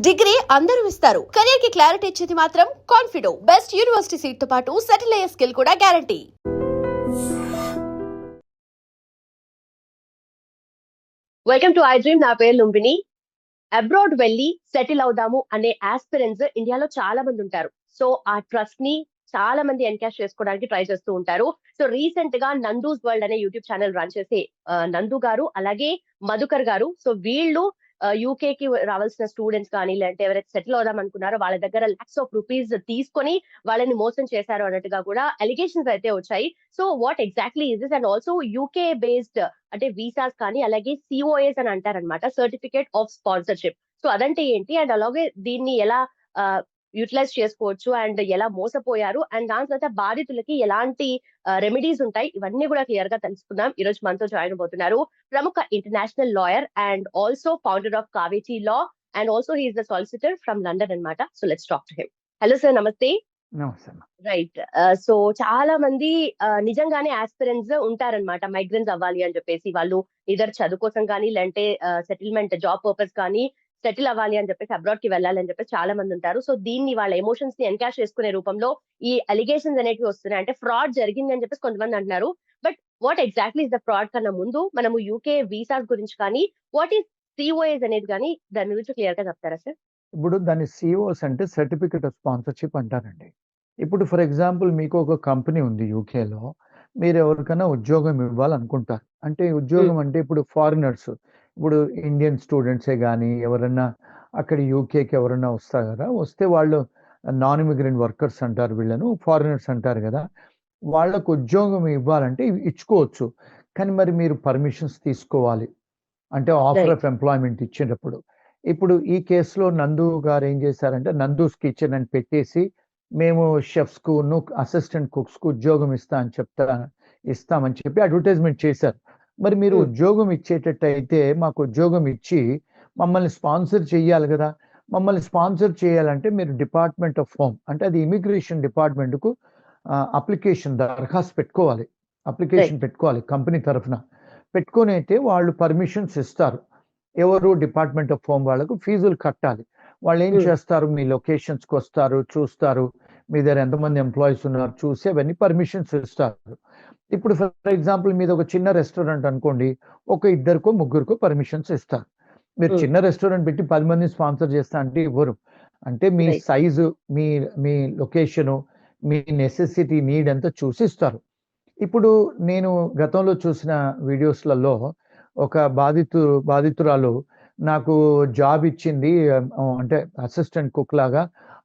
Degree అందరూ ఇస్తారు. Career కి క్లారిటీ ఇచ్చేది మాత్రం కాన్ఫిడో. బెస్ట్ యూనివర్సిటీ సీట్ తో పాటు సెటిల్ అయ్యే స్కిల్ కూడా guarantee. Welcome to I dream. నా పేరు లుంబిని. అబ్రాడ్ వెళ్ళి సెటిల్ అవుదాము అనే ఆస్పిరెంట్స్ ఇండియాలో చాలా మంది ఉంటారు. సో ఆ ట్రస్ట్ ని చాలా మంది ఎన్కాష్ చేసుకోవడానికి ట్రై చేస్తూ ఉంటారు. సో రీసెంట్ గా నందూస్ వరల్డ్ అనే యూట్యూబ్ ఛానల్ రన్ చేసే నందు గారు అలాగే మధుకర్ గారు, సో వీళ్ళు యూకే కి రావాల్సిన స్టూడెంట్స్ కానీ లేదంటే ఎవరైతే సెటిల్ అవుదాం అనుకున్నారో వాళ్ళ దగ్గర లాక్స్ ఆఫ్ రూపీస్ తీసుకొని వాళ్ళని మోసం చేశారు అన్నట్టుగా కూడా అలిగేషన్స్ అయితే వచ్చాయి. So what exactly is this? And also UK based అంటే వీసాస్ కానీ అలాగే సిఓఎస్ అని అంటారనమాట, సర్టిఫికేట్ ఆఫ్ స్పాన్సర్షిప్. సో అదంటే ఏంటి అండ్ అలాగే దీన్ని ఎలా యూటిలైజ్ చేసుకోవచ్చు అండ్ ఎలా మోసపోయారు అండ్ దాని తర్వాత బాధితులకి ఎలాంటి రెమెడీస్ ఉంటాయి, ఇవన్నీ కూడా క్లియర్ గా తెలుసుకుందాం. ఈ రోజు మనతో జాయిన్ అవబోతున్నారు ప్రముఖ international lawyer and also founder of Kaveti law and also he's the solicitor from London అన్నమాట. So let's talk to him. Hello sir, నమస్తే. రైట్. సో చాలా మంది నిజంగానే ఆస్పిరెంట్స్ ఉంటారనమాట, మైగ్రెంట్స్ అవ్వాలి అని చెప్పేసి. వాళ్ళు ఇద్దరు చదువు కోసం కానీ లేదంటే సెటిల్మెంట్ జాబ్ పర్పస్ కానీ సెటిల్ అవ్వాలి అని చెప్పేసి అబ్రాడ్ కి వెళ్ళాలి అని చెప్పేసి చాలా మంది ఉంటారు. సో దీన్ని వాళ్ళ ఎమోషన్స్ ని ఎన్కాష్ చేసుకునే రూపంలో ఈ అలిగేషన్స్ అనేవి వస్తున్నాయి. అంటే ఫ్రాడ్ జరిగింది అని చెప్పేసి కొంతమంది అంటున్నారు. But what exactly is the fraud కన్నా ముందు మనము యూకే వీసాస్ గురించి కానీ వాట్ ఈస్ సిఓఎస్ అనేది కానీ దాని గురించి క్లియర్ గా చెప్తారా సార్? ఇప్పుడు దాని సిఓస్ అంటే సర్టిఫికెట్ ఆఫ్ స్పాన్సర్షిప్ అంటారండి. ఇప్పుడు ఫర్ ఎగ్జాంపుల్ మీకు ఒక కంపెనీ ఉంది యూకేలో, మీరు ఎవరికైనా ఉద్యోగం ఇవ్వాలనుకుంటారు. అంటే ఉద్యోగం అంటే ఇప్పుడు ఫారినర్స్, ఇప్పుడు ఇండియన్ స్టూడెంట్సే కానీ ఎవరన్నా అక్కడ యూకేకి ఎవరన్నా వస్తారు కదా, వస్తే వాళ్ళు నాన్ ఇమిగ్రెంట్ వర్కర్స్ అంటారు, వీళ్ళను ఫారినర్స్ అంటారు కదా, వాళ్ళకు ఉద్యోగం ఇవ్వాలంటే ఇచ్చుకోవచ్చు. కానీ మరి మీరు పర్మిషన్స్ తీసుకోవాలి, అంటే ఆఫర్ ఆఫ్ ఎంప్లాయ్మెంట్ ఇచ్చేటప్పుడు. ఇప్పుడు ఈ కేసులో నందు గారు ఏం చేశారంటే నందూస్ కిచెన్ అని పెట్టేసి మేము షెఫ్స్ కు అసిస్టెంట్ కుక్స్ కు ఉద్యోగం ఇస్తామని చెప్పి అడ్వర్టైజ్మెంట్ చేశారు. మరి మీరు ఉద్యోగం ఇచ్చేటట్టు అయితే మాకు ఉద్యోగం ఇచ్చి మమ్మల్ని స్పాన్సర్ చేయాలి కదా. మమ్మల్ని స్పాన్సర్ చేయాలంటే మీరు డిపార్ట్మెంట్ ఆఫ్ హోమ్ అంటే అది ఇమిగ్రేషన్ డిపార్ట్మెంట్ కు అప్లికేషన్ దరఖాస్తు పెట్టుకోవాలి, అప్లికేషన్ పెట్టుకోవాలి కంపెనీ తరఫున. పెట్టుకొని అయితే వాళ్ళు పర్మిషన్స్ ఇస్తారు. ఎవరు డిపార్ట్మెంట్ ఆఫ్ హోమ్ వాళ్ళకు ఫీజులు కట్టాలి. వాళ్ళు ఏం చేస్తారు, మీ లొకేషన్స్కి వస్తారు, చూస్తారు మీ దగ్గర ఎంతమంది ఎంప్లాయీస్ ఉన్నారు చూసి అవన్నీ పర్మిషన్స్ ఇస్తారు. ఇప్పుడు ఫర్ ఎగ్జాంపుల్ మీద ఒక చిన్న రెస్టారెంట్ అనుకోండి, ఒక ఇద్దరికో ముగ్గురికో పర్మిషన్స్ ఇస్తారు. మీరు చిన్న రెస్టారెంట్ పెట్టి 10 మందిని స్పాన్సర్ చేస్తా అంటే ఇవ్వరు. అంటే మీ సైజు, మీ మీ లొకేషను, మీ నెసెసిటీ, నీడ్ అంతా చూసి ఇస్తారు. ఇప్పుడు నేను గతంలో చూసిన వీడియోస్లలో ఒక బాధితురాలు నాకు జాబ్ ఇచ్చింది, అంటే అసిస్టెంట్ కుక్ లాగా.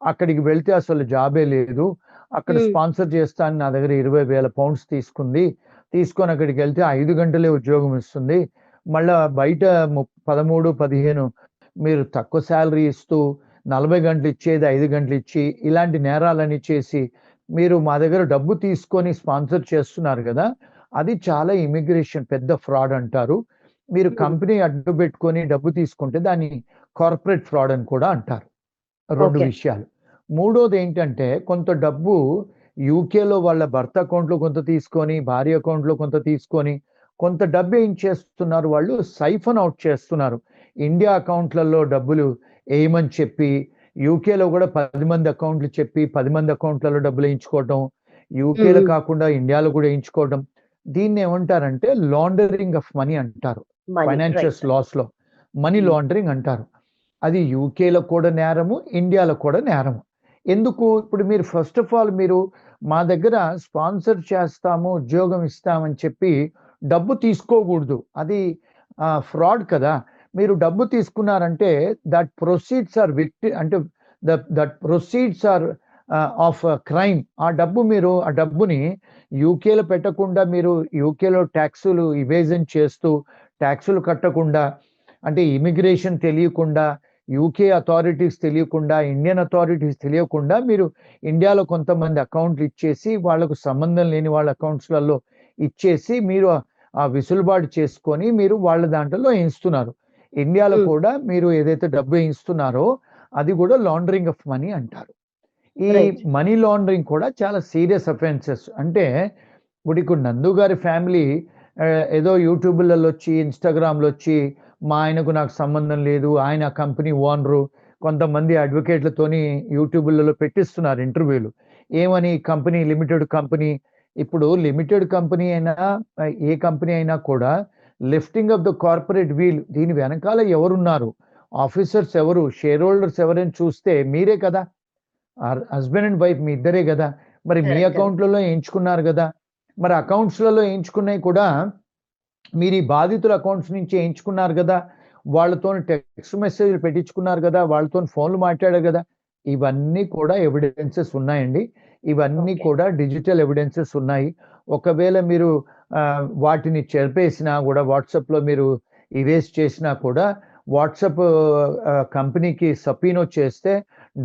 అక్కడికి వెళ్తే అసలు జాబే లేదు, అక్కడ స్పాన్సర్ చేస్తా అని నా దగ్గర 20,000 పౌండ్స్ తీసుకొని అక్కడికి వెళ్తే 5 గంటలే ఉద్యోగం ఇస్తుంది. మళ్ళా బయట 13, 15 మీరు తక్కువ శాలరీ ఇస్తూ 40 గంటలు ఇచ్చేది 5 గంటలు ఇచ్చి ఇలాంటి నేరాలని చేసి మీరు మా దగ్గర డబ్బు తీసుకొని స్పాన్సర్ చేస్తున్నారు కదా, అది చాలా ఇమిగ్రేషన్ పెద్ద ఫ్రాడ్ అంటారు. మీరు కంపెనీ అడ్డు పెట్టుకొని డబ్బు తీసుకుంటే దాన్ని కార్పొరేట్ ఫ్రాడ్ అని కూడా అంటారు. 2 విషయాలు. మూడోది ఏంటంటే కొంత డబ్బు యూకేలో వాళ్ళ భర్త అకౌంట్లో కొంత తీసుకొని, భార్య అకౌంట్లో కొంత తీసుకొని, కొంత డబ్బు ఏం చేస్తున్నారు వాళ్ళు సైఫన్ అవుట్ చేస్తున్నారు. ఇండియా అకౌంట్లలో డబ్బులు వేయమని చెప్పి యూకేలో కూడా 10 మంది అకౌంట్లు చెప్పి 10 మంది అకౌంట్లలో డబ్బులు వేయించుకోవటం, యూకేలో కాకుండా ఇండియాలో కూడా వేయించుకోవడం. దీన్ని ఏమంటారంటే లాండరింగ్ ఆఫ్ మనీ అంటారు. ఫైనాన్షియల్ లాస్ లో మనీ లాండరింగ్ అంటారు. అది యూకేలో కూడా నేరము, ఇండియాలో కూడా నేరము. ఎందుకు? ఇప్పుడు మీరు ఫస్ట్ ఆఫ్ ఆల్ మీరు మా దగ్గర స్పాన్సర్ చేస్తాము, ఉద్యోగం ఇస్తామని చెప్పి డబ్బు తీసుకోకూడదు, అది ఫ్రాడ్ కదా. మీరు డబ్బు తీసుకున్నారంటే దట్ ప్రొసీడ్స్ ఆర్ అంటే that proceeds are of crime. ఆ డబ్బుని యూకేలో పెట్టకుండా మీరు యూకేలో ట్యాక్సులు ఇవేజన్ చేస్తూ ట్యాక్సులు కట్టకుండా, అంటే ఇమిగ్రేషన్ తెలియకుండా, యూకే అథారిటీస్ తెలియకుండా, ఇండియన్ అథారిటీస్ తెలియకుండా మీరు ఇండియాలో కొంతమంది అకౌంట్లు ఇచ్చేసి వాళ్ళకు సంబంధం లేని వాళ్ళ అకౌంట్స్లలో ఇచ్చేసి మీరు ఆ విసులుబాటు చేసుకొని మీరు వాళ్ళ దాంట్లో వేయిస్తున్నారు. ఇండియాలో కూడా మీరు ఏదైతే డబ్బు వేయిస్తున్నారో అది కూడా లాండరింగ్ ఆఫ్ మనీ అంటారు. ఈ మనీ లాండరింగ్ కూడా చాలా సీరియస్ అఫెన్సెస్. అంటే ఇప్పుడు నందు గారి ఫ్యామిలీ ఏదో యూట్యూబ్లలో వచ్చి ఇన్స్టాగ్రామ్లో వచ్చి మా ఆయనకు నాకు సంబంధం లేదు, ఆయన కంపెనీ ఓనరు, కొంతమంది అడ్వకేట్లతోని యూట్యూబ్లలో పెట్టిస్తున్నారు ఇంటర్వ్యూలు. ఏమని కంపెనీ లిమిటెడ్ కంపెనీ, ఇప్పుడు లిమిటెడ్ కంపెనీ అయినా ఏ కంపెనీ అయినా కూడా lifting of the corporate veil, దీని వెనకాల ఎవరున్నారు, ఆఫీసర్స్ ఎవరు, షేర్ హోల్డర్స్ ఎవరైనా చూస్తే మీరే కదా, హస్బెండ్ అండ్ వైఫ్ మీ ఇద్దరే కదా. మరి మీ Correct. అకౌంట్లలో వేయించుకున్నారు కదా. మరి అకౌంట్స్లలో వేయించుకున్నాయి కూడా మీరు ఈ బాధితుల అకౌంట్స్ నుంచి వేయించుకున్నారు కదా, వాళ్ళతో టెక్స్ట్ మెసేజ్లు పెట్టించుకున్నారు కదా, వాళ్ళతో ఫోన్లు మాట్లాడారు కదా. ఇవన్నీ కూడా ఎవిడెన్సెస్ ఉన్నాయండి. ఇవన్నీ Okay. కూడా డిజిటల్ ఎవిడెన్సెస్ ఉన్నాయి. ఒకవేళ మీరు వాటిని చెరిపేసినా కూడా, వాట్సాప్లో మీరు ఇరేజ్ చేసినా కూడా, వాట్సాప్ కంపెనీకి సపీనో చేస్తే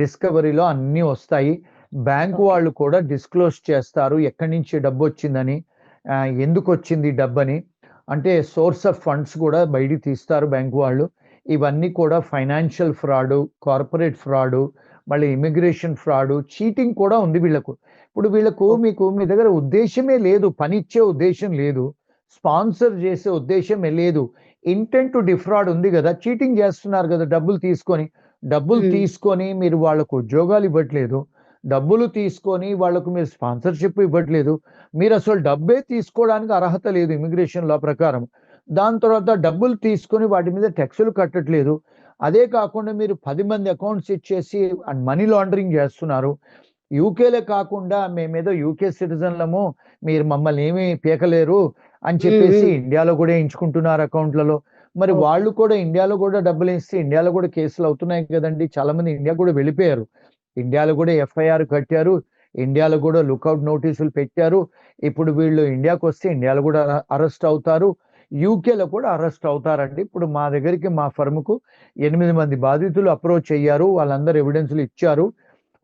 డిస్కవరీలో అన్నీ వస్తాయి. Bank Okay. వాళ్ళు కూడా డిస్క్లోజ్ చేస్తారు ఎక్కడి నుంచి డబ్బు వచ్చిందని, ఎందుకు వచ్చింది డబ్బని. అంటే సోర్స్ ఆఫ్ ఫండ్స్ కూడా బయటికి తీస్తారు బ్యాంకు వాళ్ళు. ఇవన్నీ కూడా ఫైనాన్షియల్ ఫ్రాడు, కార్పొరేట్ ఫ్రాడు, మళ్ళీ ఇమిగ్రేషన్ ఫ్రాడు, చీటింగ్ కూడా ఉంది వీళ్ళకు. ఇప్పుడు వీళ్ళకు మీకు మీ దగ్గర ఉద్దేశమే లేదు, పని ఇచ్చే ఉద్దేశం లేదు, స్పాన్సర్ చేసే ఉద్దేశమే లేదు, ఇంటెంట్ టు డిఫ్రాడ్ ఉంది కదా, చీటింగ్ చేస్తున్నారు కదా. డబ్బులు Hmm. తీసుకొని మీరు వాళ్ళకు ఉద్యోగాలు ఇవ్వట్లేదు, డబ్బులు తీసుకొని వాళ్ళకు మీరు స్పాన్సర్షిప్ ఇవ్వట్లేదు, మీరు అసలు డబ్బే తీసుకోవడానికి అర్హత లేదు ఇమిగ్రేషన్ లా ప్రకారం. దాని తర్వాత డబ్బులు తీసుకొని వాటి మీద ట్యాక్సులు కట్టట్లేదు. అదే కాకుండా మీరు 10 మంది అకౌంట్స్ ఇచ్చేసి మనీ లాండరింగ్ చేస్తున్నారు. యూకేలే కాకుండా మేమేదో యూకే సిటిజన్లము, మీరు మమ్మల్ని ఏమీ పీకలేరు అని చెప్పేసి ఇండియాలో కూడా ఎంచుకుంటున్నారు అకౌంట్లలో. మరి Okay. వాళ్ళు కూడా ఇండియాలో కూడా డబ్బులు ఇస్తే ఇండియాలో కూడా కేసులు అవుతున్నాయి కదండి. చాలా మంది ఇండియా కూడా వెళ్ళిపోయారు, ఇండియాలో కూడా ఎఫ్ఐఆర్ కట్టారు, ఇండియాలో కూడా లుకౌట్ నోటీసులు పెట్టారు. ఇప్పుడు వీళ్ళు ఇండియాకి వస్తే ఇండియాలో కూడా అరెస్ట్ అవుతారు, యూకేలో కూడా అరెస్ట్ అవుతారండి. ఇప్పుడు మా దగ్గరికి, మా ఫర్మ్కు 8 మంది బాధితులు అప్రోచ్ అయ్యారు, వాళ్ళందరూ ఎవిడెన్స్లు ఇచ్చారు.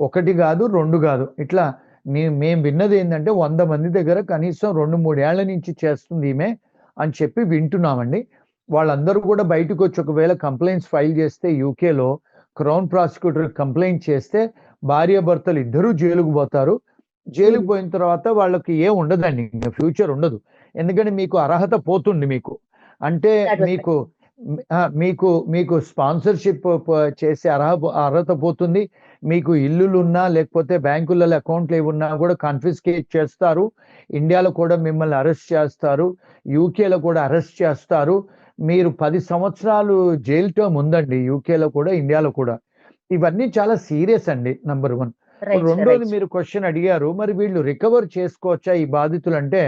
1 కాదు 2 కాదు, ఇట్లా మేము విన్నది ఏంటంటే 100 మంది దగ్గర కనీసం 2-3 ఏళ్ల నుంచి చేస్తుంది ఈమె అని చెప్పి వింటున్నామండి. వాళ్ళందరూ కూడా బయటకు వచ్చి ఒకవేళ కంప్లైంట్స్ ఫైల్ చేస్తే యూకేలో క్రౌన్ ప్రాసిక్యూటర్ కంప్లైంట్ చేస్తే భార్యాభర్తలు ఇద్దరూ జైలుకు పోతారు. జైలుకు పోయిన తర్వాత వాళ్ళకి ఏం ఉండదండి, ఇంకా ఫ్యూచర్ ఉండదు. ఎందుకంటే మీకు అర్హత పోతుంది. మీకు అంటే That was మీకు మీకు స్పాన్సర్షిప్ చేసే అర్హత పోతుంది. మీకు ఇల్లులున్నా లేకపోతే బ్యాంకులలో అకౌంట్లు ఏమున్నా కూడా కన్ఫిస్కేట్ చేస్తారు. ఇండియాలో కూడా మిమ్మల్ని అరెస్ట్ చేస్తారు, యూకేలో కూడా అరెస్ట్ చేస్తారు. మీరు 10 సంవత్సరాలు జైలు టర్మ్ ఉందండి యూకేలో కూడా, ఇండియాలో కూడా. ఇవన్నీ చాలా సీరియస్ అండి, నంబర్ 1. Right, sir, రెండోది right. మీరు క్వశ్చన్ అడిగారు, మరి వీళ్ళు రికవర్ చేసుకోవచ్చా ఈ బాధితులు అంటే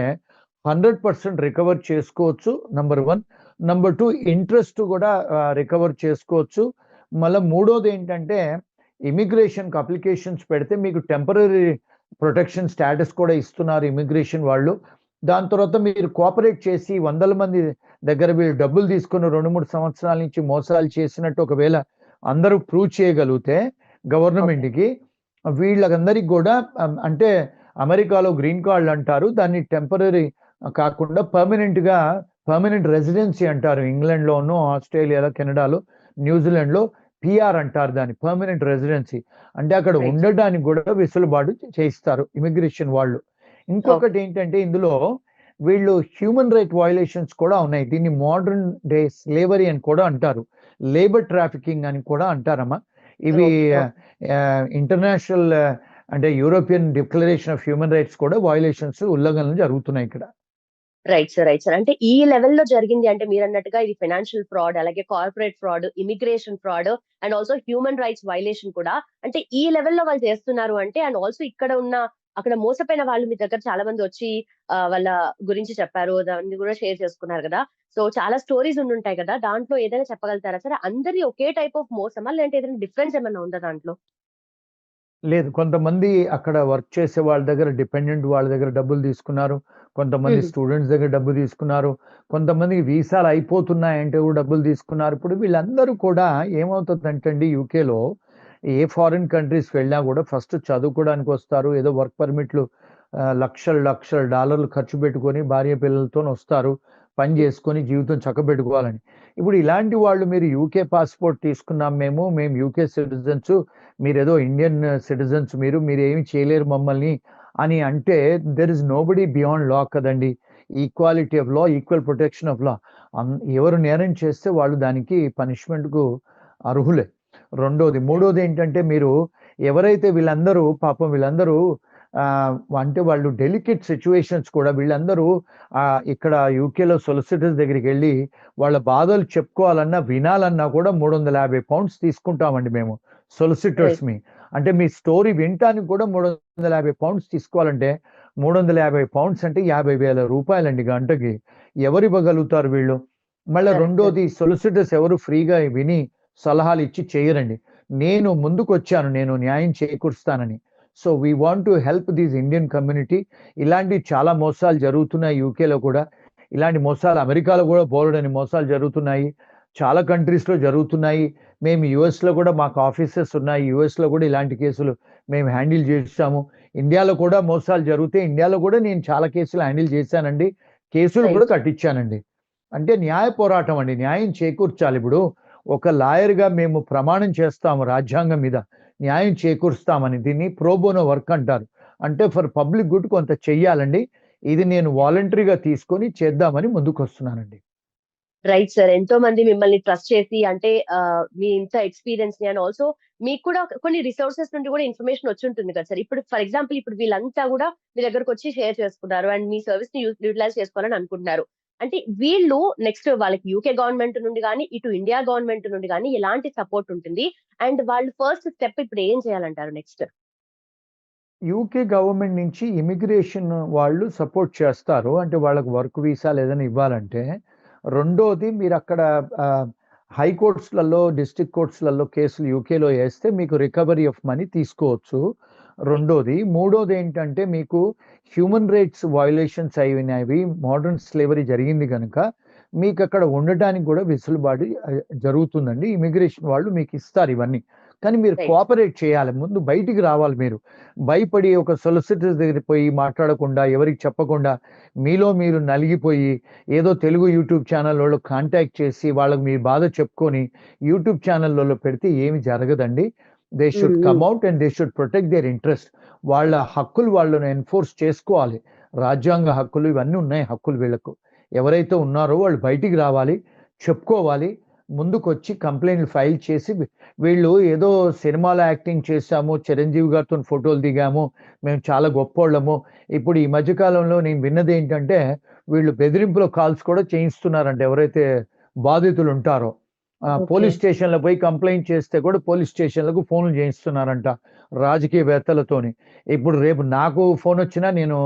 100% రికవర్ చేసుకోవచ్చు, నంబర్ 1. నంబర్ 2, ఇంట్రెస్ట్ కూడా రికవర్ చేసుకోవచ్చు. మళ్ళీ మూడోది ఏంటంటే, ఇమిగ్రేషన్కి అప్లికేషన్స్ పెడితే మీకు టెంపరరీ ప్రొటెక్షన్ స్టేటస్ కూడా ఇస్తున్నారు ఇమిగ్రేషన్ వాళ్ళు. దాని తర్వాత మీరు కోఆపరేట్ చేసి 100 మంది దగ్గర వీళ్ళు డబ్బులు తీసుకుని 2-3 సంవత్సరాల నుంచి మోసాలు చేసినట్టు ఒకవేళ అందరూ ప్రూవ్ చేయగలిగితే గవర్నమెంట్కి, వీళ్ళకందరికి కూడా అంటే అమెరికాలో గ్రీన్ కార్డులు అంటారు దాన్ని, టెంపరరీ కాకుండా పర్మనెంట్ రెసిడెన్సీ అంటారు. ఇంగ్లాండ్లోను, ఆస్ట్రేలియాలో, కెనడాలో, న్యూజిలాండ్లో పిఆర్ అంటారు దాన్ని, పర్మనెంట్ రెసిడెన్సీ. అంటే అక్కడ Right. ఉండడానికి కూడా వెసులుబాటు చేయిస్తారు ఇమిగ్రేషన్ వాళ్ళు. ఇంకొకటి ఏంటంటే ఇందులో వీళ్ళు హ్యూమన్ రైట్ వయలేషన్స్ కూడా ఉన్నాయి. దీన్ని మోడర్న్ డే స్లేవరీ అని కూడా అంటారు, లేబర్ ట్రాఫికింగ్ అని కూడా అంటారమ్మా. ఇవి ఇంటర్నేషనల్ అంటే European declaration of human rights కూడా వయలేషన్స్, ఉల్లంఘనలు జరుగుతున్నాయి ఇక్కడ. Right sir, right sir. అంటే ఈ లెవెల్లో జరిగింది అంటే మీరు అన్నట్టుగా ఇది ఫైనాన్షియల్ ఫ్రాడ్, అలాగే corporate fraud, immigration fraud and also human rights violation కూడా. అంటే ఈ లెవెల్లో వాళ్ళు చేస్తున్నారు అంటే, అండ్ ఆల్సో ఇక్కడ ఉన్న అక్కడ మోసపోయిన వాళ్ళు మీ దగ్గర చాలా మంది వచ్చి వాళ్ళ గురించి చెప్పారు, దాన్ని కూడా షేర్ చేసుకున్నారు కదా. సో చాలా స్టోరీస్ ఉండుంటాయి కదా, దాంట్లో ఏదైనా చెప్పగలుగుతారా సార్? అందరి ఒకే టైప్ ఆఫ్ మోసమా, లేదంటే ఏదైనా డిఫరెన్స్ ఏమైనా ఉందా దాంట్లో? లేదు, కొంతమంది అక్కడ వర్క్ చేసే వాళ్ళ దగ్గర, డిపెండెంట్ వాళ్ళ దగ్గర డబ్బులు తీసుకున్నారు, కొంతమంది స్టూడెంట్స్ దగ్గర డబ్బు తీసుకున్నారు, కొంతమందికి వీసాలు అయిపోతున్నాయంటే కూడా డబ్బులు తీసుకున్నారు. ఇప్పుడు వీళ్ళందరూ కూడా ఏమవుతుందంటే అండి, యూకేలో ఏ ఫారిన్ కంట్రీస్ వెళ్ళినా కూడా ఫస్ట్ చదువుకోవడానికి వస్తారు, ఏదో వర్క్ పర్మిట్లు లక్షల డాలర్లు ఖర్చు పెట్టుకొని భార్య పిల్లలతో వస్తారు, పని చేసుకొని జీవితం చక్కబెట్టుకోవాలని. ఇప్పుడు ఇలాంటి వాళ్ళు, మీరు యూకే పాస్పోర్ట్ తీసుకున్నాం మేము యూకే సిటిజన్స్, మీరేదో ఇండియన్ సిటిజన్స్, మీరు ఏమి చేయలేరు మమ్మల్ని అని అంటే, దెర్ ఇస్ నోబడీ బియాండ్ లా కదండి. Equality of law, equal protection of law. ఎవరు నేరం చేస్తే వాళ్ళు దానికి పనిష్మెంట్కు అర్హులే. మూడోది ఏంటంటే మీరు ఎవరైతే వీళ్ళందరూ పాపం వీళ్ళందరూ అంటే వాళ్ళు డెలికేట్ సిచ్యువేషన్స్ కూడా వీళ్ళందరూ ఇక్కడ యూకేలో సొలిసిటర్స్ దగ్గరికి వెళ్ళి వాళ్ళ బాధలు చెప్పుకోవాలన్నా వినాలన్నా కూడా 350 పౌండ్స్ తీసుకుంటామండి మేము సొలిసిటర్స్ మీ. అంటే మీ స్టోరీ వినటానికి కూడా 350 పౌండ్స్ తీసుకోవాలంటే 350 పౌండ్స్ అంటే 50,000 రూపాయలండి గంటకి. ఎవరు ఇవ్వగలుగుతారు వీళ్ళు? మళ్ళీ రెండోది సొలిసిటర్స్ ఎవరు ఫ్రీగా విని సలహాలు ఇచ్చి చేయరండి. నేను ముందుకు వచ్చాను, నేను న్యాయం చేకూరుస్తానని. So we want to help this Indian community. ఇలాంటి చాలా మోసాలు జరుగుతున్నాయి యూకేలో కూడా. ఇలాంటి మోసాలు అమెరికాలో కూడా బోలెడని మోసాలు జరుగుతున్నాయి, చాలా కంట్రీస్లో జరుగుతున్నాయి. మేము యుఎస్లో కూడా మాకు ఆఫీసెస్ ఉన్నాయి, యుఎస్లో కూడా ఇలాంటి కేసులు మేము హ్యాండిల్ చేస్తాము. ఇండియాలో కూడా మోసాలు జరిగితే ఇండియాలో కూడా నేను చాలా కేసులు హ్యాండిల్ చేశానండి, కేసులు కూడా కట్టించానండి. అంటే న్యాయ పోరాటం అండి, న్యాయం చేకూర్చాలి. ఇప్పుడు ఒక లాయర్గా మేము ప్రమాణం చేస్తాము రాజ్యాంగం మీద, న్యాయం చేకూరుస్తామని. దీన్ని ప్రోబోనో వర్క్ అంటారు. అంటే ఫర్ పబ్లిక్ గుడ్ కొంత చెయ్యాలండి. ఇది నేను వాలంటరీగా తీసుకొని చేద్దామని ముందుకు వస్తున్నానండి. Right sir. ఎంతో మంది మిమ్మల్ని ట్రస్ట్ చేసి అంటే మీ ఇంత ఎక్స్పీరియన్స్ ని అండ్ ఆల్సో మీకు కూడా కొన్ని రిసోర్సెస్ నుండి కూడా ఇన్ఫర్మేషన్ వచ్చి ఉంటుంది కదా సార్. ఇప్పుడు ఫర్ ఎగ్జాంపుల్ ఇప్పుడు వీళ్ళంతా కూడా మీ దగ్గరకు వచ్చి షేర్ చేసుకున్నారు అండ్ మీ సర్వీస్ ని యూటిలైజ్ చేసుకోవాలని అనుకుంటున్నారు. అంటే వీళ్ళు నెక్స్ట్ వాళ్ళకి యూకే గవర్నమెంట్ నుండి కానీ ఇటు ఇండియా గవర్నమెంట్ నుండి కానీ ఎలాంటి సపోర్ట్ ఉంటుంది అండ్ వాళ్ళు ఫస్ట్ స్టెప్ ఇప్పుడు ఏం చేయాలంటారు నెక్స్ట్? యూకే గవర్నమెంట్ నుంచి ఇమిగ్రేషన్ వాళ్ళు సపోర్ట్ చేస్తారు, అంటే వాళ్ళకి వర్క్ వీసాలు ఏదైనా ఇవ్వాలంటే. రెండోది మీరు అక్కడ హైకోర్ట్స్లలో డిస్ట్రిక్ట్ కోర్ట్స్లలో కేసులు యూకేలో వేస్తే మీకు రికవరీ ఆఫ్ మనీ తీసుకోవచ్చు. మూడోది ఏంటంటే మీకు హ్యూమన్ రైట్స్ వయలేషన్స్ అయినవి, మోడర్న్ స్లేవరీ జరిగింది కనుక మీకు అక్కడ ఉండటానికి కూడా వెసులుబాటు జరుగుతుందండి. ఇమిగ్రేషన్ వాళ్ళు మీకు ఇస్తారు ఇవన్నీ, కానీ మీరు కోఆపరేట్ చేయాలి. ముందు బయటికి రావాలి. మీరు భయపడి ఒక సొలిసిటర్స్ దగ్గర పోయి మాట్లాడకుండా, ఎవరికి చెప్పకుండా మీలో మీరు నలిగిపోయి ఏదో తెలుగు యూట్యూబ్ ఛానల్లో కాంటాక్ట్ చేసి వాళ్ళకి మీ బాధ చెప్పుకొని యూట్యూబ్ ఛానల్లో పెడితే ఏమి జరగదండి. They should come out and they should protect their interest. వాళ్ళ హక్కులు వాళ్ళను ఎన్ఫోర్స్ చేసుకోవాలి. రాజ్యాంగ హక్కులు ఇవన్నీ ఉన్నాయి హక్కులు వీళ్ళకు. ఎవరైతే ఉన్నారో వాళ్ళు బయటికి రావాలి, చెప్పుకోవాలి, ముందుకు వచ్చి కంప్లైంట్లు ఫైల్ చేసి వీళ్ళు ఏదో సినిమాలో యాక్టింగ్ చేశాము, చిరంజీవి గారితో ఫోటోలు దిగాము, మేము చాలా గొప్పోళ్ళము. ఇప్పుడు ఈ మధ్యకాలంలో నేను విన్నది ఏంటంటే వీళ్ళు బెదిరింపుల కాల్స్ కూడా చేయిస్తున్నారంట. ఎవరైతే బాధితులు ఉంటారో పోలీస్ స్టేషన్లో పోయి కంప్లైంట్ చేస్తే కూడా పోలీస్ స్టేషన్లకు ఫోన్లు చేయిస్తున్నారంట రాజకీయవేత్తలతోని. ఇప్పుడు రేపు నాకు ఫోన్ వచ్చినా నేను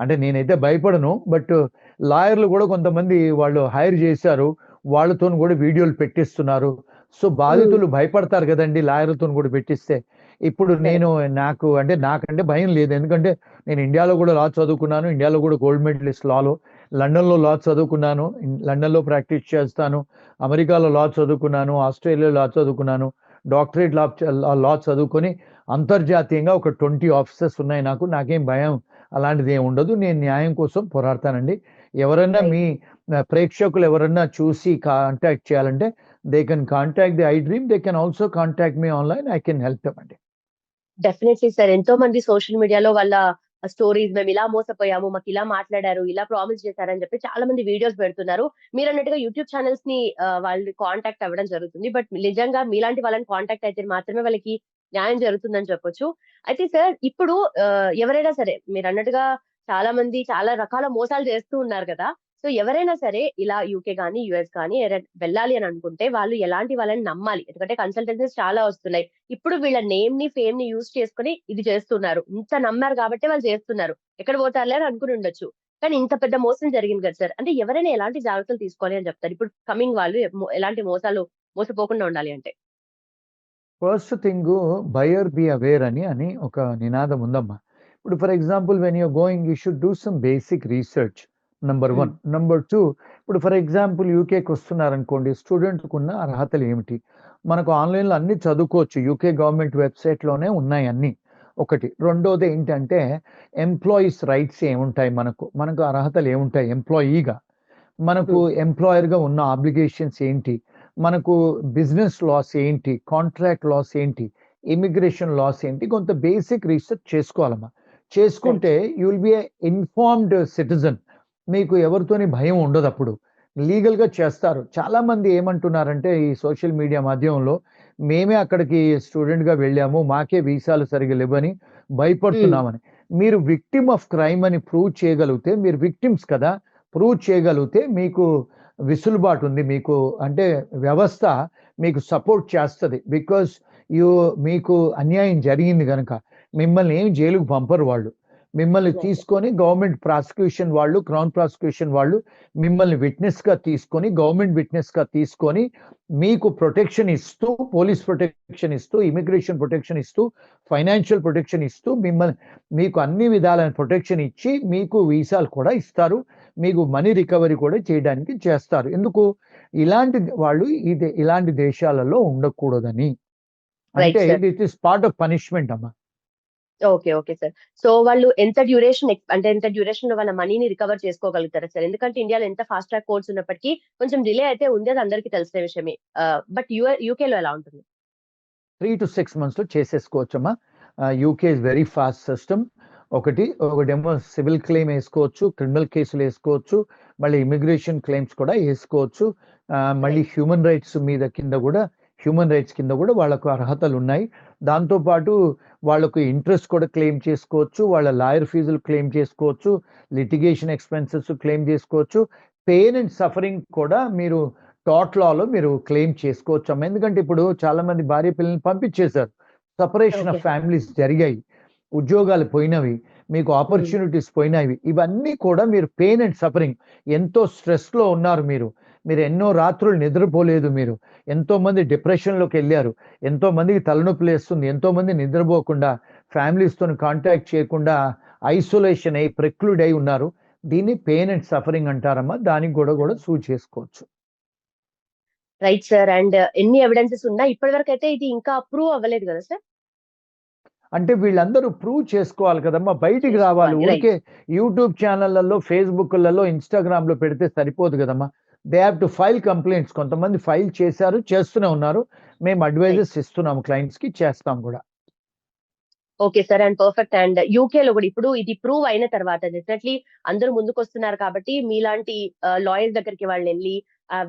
అంటే నేనైతే భయపడను, బట్ లాయర్లు కూడా కొంతమంది వాళ్ళు హైర్ చేశారు, వాళ్ళతో కూడా వీడియోలు పెట్టిస్తున్నారు. సో బాధితులు భయపడతారు కదండి లాయర్లతో కూడా పెట్టిస్తే. ఇప్పుడు నాకంటే భయం లేదు, ఎందుకంటే నేను ఇండియాలో కూడా లా చదువుకున్నాను, ఇండియాలో కూడా గోల్డ్ మెడలిస్ట్ లాలో, లండన్లో లా చదువుకున్నాను, లండన్లో ప్రాక్టీస్ చేస్తాను, అమెరికాలో లా చదువుకున్నాను, ఆస్ట్రేలియాలో లా చదువుకున్నాను, డాక్టరేట్ లా చదువుకొని అంతర్జాతీయంగా ఒక 20 ఆఫీసెస్ ఉన్నాయి నాకు. నాకేం భయం అలాంటిది ఏమి ఉండదు. నేను న్యాయం కోసం పోరాడతానండి. ఎవరన్నా మీ ప్రేక్షకులు ఎవరన్నా చూసి కాంటాక్ట్ చేయాలంటే they can contact the I dream, they can also contact me online, I can help them అండి. Definitely sir. ఎంతో మంది సోషల్ మీడియాలో వాళ్ళ స్టోరీస్, మేము ఇలా మోసపోయాము, మాకు ఇలా మాట్లాడారు, ఇలా ప్రామిస్ చేశారని చెప్పి చాలా మంది వీడియోస్ పెడుతున్నారు. మీరు అన్నట్టుగా యూట్యూబ్ ఛానల్స్ ని వాళ్ళు కాంటాక్ట్ అవ్వడం జరుగుతుంది. బట్ నిజంగా మీలాంటి వాళ్ళని కాంటాక్ట్ అయితే మాత్రమే వాళ్ళకి న్యాయం జరుగుతుందని చెప్పొచ్చు. అయితే సార్ ఇప్పుడు ఎవరైనా సరే మీరు అన్నట్టుగా చాలా మంది చాలా రకాల మోసాలు చేస్తూ ఉన్నారు కదా. సో ఎవరైనా సరే ఇలా యూకే గానీ యుఎస్ గానీ వెళ్ళాలి అని అనుకుంటే వాళ్ళు ఎలాంటి వాళ్ళని నమ్మాలి? ఎందుకంటే కన్సల్టెన్సీస్ చాలా వస్తున్నాయి. ఇప్పుడు వీళ్ళ నేమ్ ని ఫేమ్ ని యూజ్ చేసుకుని ఇది చేస్తున్నారు. ఇంత నమ్మారు కాబట్టి వాళ్ళు చేస్తున్నారు. ఎక్కడ పోతారులే అని అనుకుని ఉండొచ్చు. కానీ ఇంత పెద్ద మోసం జరిగింది కదా సార్. అంటే ఎవరైనా ఎలాంటి జాగ్రత్తలు తీసుకోవాలి అని చెప్తారు? ఇప్పుడు కమింగ్ వాళ్ళు ఎలాంటి మోసపోకుండా ఉండాలి అంటే? First thing, buyer be aware అని ఒక నినాదం ఉందమ్మా. ఇప్పుడు for example when you're going you should do some basic research, number 1. Number 2, ఇప్పుడు ఫర్ ఎగ్జాంపుల్ యూకేకి వస్తున్నారనుకోండి, స్టూడెంట్కి ఉన్న అర్హతలు ఏమిటి? మనకు ఆన్లైన్లో అన్ని చదువుకోవచ్చు, యూకే గవర్నమెంట్ వెబ్సైట్లోనే ఉన్నాయి అన్ని. ఒకటి. రెండోది ఏంటంటే ఎంప్లాయీస్ రైట్స్ ఏముంటాయి, మనకు అర్హతలు ఏముంటాయి ఎంప్లాయీగా, మనకు ఎంప్లాయర్గా ఉన్న ఆబ్లిగేషన్స్ ఏంటి, మనకు బిజినెస్ లాస్ ఏంటి, కాంట్రాక్ట్ లాస్ ఏంటి, ఇమిగ్రేషన్ లాస్ ఏంటి, కొంత బేసిక్ రీసెర్చ్ చేసుకోవాలమ్మా. చేసుకుంటే you will be A informed citizen. మీకు ఎవరితోని భయం ఉండదు. అప్పుడు లీగల్గా చేస్తారు. చాలా మంది ఏమంటున్నారంటే ఈ సోషల్ మీడియా మాధ్యమంలో మేమే అక్కడికి స్టూడెంట్‌గా వెళ్ళాము. మాకే వీసాలు సరిగ్గా లేవని భయపడుతున్నామని. మీరు విక్టిమ్ ఆఫ్ క్రైమ్ అని ప్రూవ్ చేయగలిగితే మీరు విక్టిమ్స్ కదా! ప్రూవ్ చేయగలిగితే మీకు వెసులుబాటు ఉంది. మీకు అంటే వ్యవస్థ మీకు సపోర్ట్ చేస్తది. బికాజ్ మీకు అన్యాయం జరిగింది గనక. మిమ్మల్ని ఏమి జైలుకి పంపరు వాళ్ళు. మిమ్మల్ని Yes, sir. తీసుకొని గవర్నమెంట్ ప్రాసిక్యూషన్ వాళ్ళు, క్రౌన్ ప్రాసిక్యూషన్ వాళ్ళు మిమ్మల్ని విట్నెస్‌గా తీసుకొని, గవర్నమెంట్ విట్నెస్‌గా తీసుకొని, మీకు ప్రొటెక్షన్ ఇస్తూ, పోలీస్ ప్రొటెక్షన్ ఇస్తూ, ఇమిగ్రేషన్ ప్రొటెక్షన్ ఇస్తూ, ఫైనాన్షియల్ ప్రొటెక్షన్ ఇస్తూ, మీకు అన్ని విధాలైన ప్రొటెక్షన్ ఇచ్చి, మీకు వీసాలు కూడా ఇస్తారు. మీకు మనీ రికవరీ కూడా చేయడానికి చేస్తారు. ఎందుకు? ఇలాంటి వాళ్ళు ఇలాంటి దేశాలలో ఉండకూడదని. రైట్ అంటే sir. It is part of punishment అమ్మా. ఓకే. Okay sir. సో వాళ్ళు ఎంత డ్యూరేషన్‌లో వాళ్ళ మనీని రికవర్ చేసుకోగలుగుతారా సార్? ఎందుకంటే ఇండియాలో ఎంత ఫాస్ట్ ట్రాక్ కోర్ట్స్ ఉన్నప్పటికీ కొంచెం డిలే అయితే ఉంది. అది అందరికీ తెలిసిన విషయమే. బట్ యూకేలో ఎలా ఉంటుంది? 3 to 6 మంత్స్‌లో చేసేసుకోవచ్చమ్మా. UK is very fast system. ఒకటేమో సివిల్ క్లెయిమ్ ఏసుకోవచ్చు, క్రిమినల్ కేసులేసుకోవచ్చు, మళ్ళీ ఇమిగ్రేషన్ క్లెయిమ్స్ కూడా ఏసుకోవచ్చు. మళ్ళీ హ్యూమన్ రైట్స్ కింద కూడా వాళ్ళకు అర్హతలున్నాయి. దాంతో పాటు వాళ్ళకు ఇంట్రెస్ట్ కూడా క్లెయిమ్ చేసుకోవచ్చు. వాళ్ళ లాయర్ ఫీజులు క్లెయిమ్ చేసుకోవచ్చు. లిటిగేషన్ ఎక్స్‌పెన్సెస్ క్లెయిమ్ చేసుకోవచ్చు. పెయిన్ అండ్ సఫరింగ్ కూడా మీరు టాట్ లాలో మీరు క్లెయిమ్ చేసుకోవచ్చమ్మా. ఎందుకంటే ఇప్పుడు చాలా మంది భార్య పిల్లల్ని పంపించేశారు. Separation of okay. ఫ్యామిలీస్ జరిగాయి. ఉద్యోగాలు పోయినవి. మీకు ఆపర్చునిటీస్ పోయినవి. ఇవన్నీ కూడా మీరు పెయిన్ అండ్ సఫరింగ్ ఎంతో స్ట్రెస్‌లో ఉన్నారు మీరు. మీరు ఎన్నో రాత్రులు నిద్రపోలేదు మీరు. ఎంతోమంది డిప్రెషన్‌లోకెళ్లారు. ఎంతోమందికి తలనొప్పిలేస్తుంది. ఎంతోమంది నిద్రపోకుండా, ఫ్యామిలీస్‌తోని కాంటాక్ట్ చేయకుండా ఐసోలేషన్ అయ్యి, ప్రిక్లూడ్ అయి ఉన్నారు. దీన్ని పెయిన్ అండ్ సఫరింగ్ అంటారమ్మా. దానికి కూడా సూ చేసుకోవచ్చు. Right sir. అండ్ ఎన్ని ఎవిడెన్సెస్ ఉన్నా ఇప్పటివరకైతే ఇది ఇంకా అప్రూవ్ అవ్వలేదు కదా సార్? అంటే వీళ్ళందరూ ప్రూవ్ చేసుకోవాలి కదమ్మా! బయటికి రావాలి. చేసుకోవాలి. రైట్. ఊరికే యూట్యూబ్ ఛానళ్లలో, ఫేస్‌బుక్‌లలో, ఇన్‌స్టాగ్రామ్‌లో పెడితే సరిపోదు కదమ్మా! They have to file complaints. కొంతమంది ఫైల్ చేశారు, చేస్తూనే ఉన్నారు. మేము రైట్. అడ్వైజెస్ ఇస్తున్నాము క్లయింట్స్‌కి, చేస్తాం కూడా. Okay sir. And perfect. And యూకేలో కూడా ఇప్పుడు ఇది ప్రూవ్ అయిన తర్వాత డెఫినెట్‌లీ అందరూ ముందుకొస్తున్నారు కాబట్టి మీలాంటి లాయర్స్ దగ్గరికి వాళ్ళెళ్లి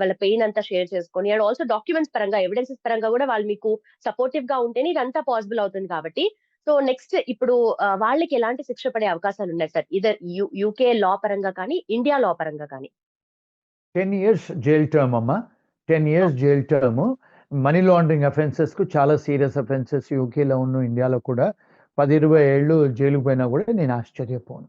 వాళ్ళ పెయిన్ అంతా షేర్ చేసుకొని అండ్ ఆల్సో డాక్యుమెంట్స్ పరంగా, ఎవిడెన్సెస్ పరంగా కూడా వాళ్ళు మీకు సపోర్టివ్‌గా ఉంటేనే ఇదంతా పాసిబుల్ అవుతుంది కాబట్టి సో నెక్స్ట్ ఇప్పుడు వాళ్ళకి ఎలాంటి శిక్ష పడే అవకాశాలు ఉన్నాయి సార్? ఇదర్ యూకే లా పరంగా కానీ, ఇండియా లా పరంగా కానీ? 10 ఇయర్స్ జైల్ టర్మ్ అమ్మా. 10 years okay. Jail term. Money laundering అఫెన్సెస్‌కు చాలా సీరియస్ అఫెన్సెస్ యూకేలో ఇండియాలో కూడా 10, 20 ఏళ్ళు జైలుకి పోయినా కూడా నేను ఆశ్చర్యపోను.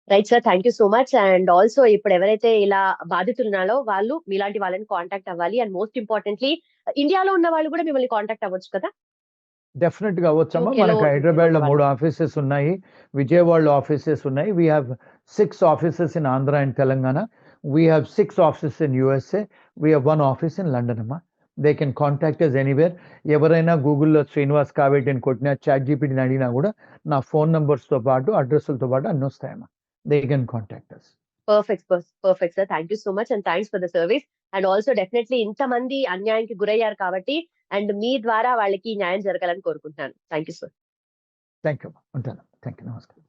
Right sir. Thank you so much. And also ఇప్పుడు ఎవరైతే ఇలా బాధితులున్నారో వాళ్ళు మీలాంటి వాళ్ళని కాంటాక్ట్ అవ్వాలి. అండ్ మోస్ట్ ఇంపార్టెంట్లీ ఇండియాలో ఉన్న వాళ్ళు కూడా మిమ్మల్ని కాంటాక్ట్ అవ్వచ్చు కదా? డెఫినెట్‌గా అవ్వచ్చమ్మా. యూకేలో మనకు యూకేలో ఉన్న హైదరాబాద్‌లో వాళ్ళు. 3 ఆఫీసెస్ ఉన్నాయి. విజయవాడలో ఆఫీసెస్ ఉన్నాయి. We have 6 offices in Andhra and Telangana. We have 6 offices in USA. We have 1 office in London అమ్మా. They can contact us anywhere. ఎవరైనా గూగుల్‌లో శ్రీనివాస్ కావేటి అని కొట్టినా, చాట్‌జీపీటీని అడిగినా కూడా నా ఫోన్ నంబర్స్‌తో పాటు, అడ్రెస్‌లతో పాటు అన్నీ వస్తాయమ్మా. They can contact us. Perfect sir. Thank you so much and thanks for the service. And also definitely ఇంతమంది అన్యాయానికి గురయ్యారు కాబట్టి అండ్ మీ ద్వారా వాళ్ళకి న్యాయం జరగాలని కోరుకుంటున్నాను. Thank you sir. Thank you అమ్మా. ఉంటాను. Thank you. నమస్కారం.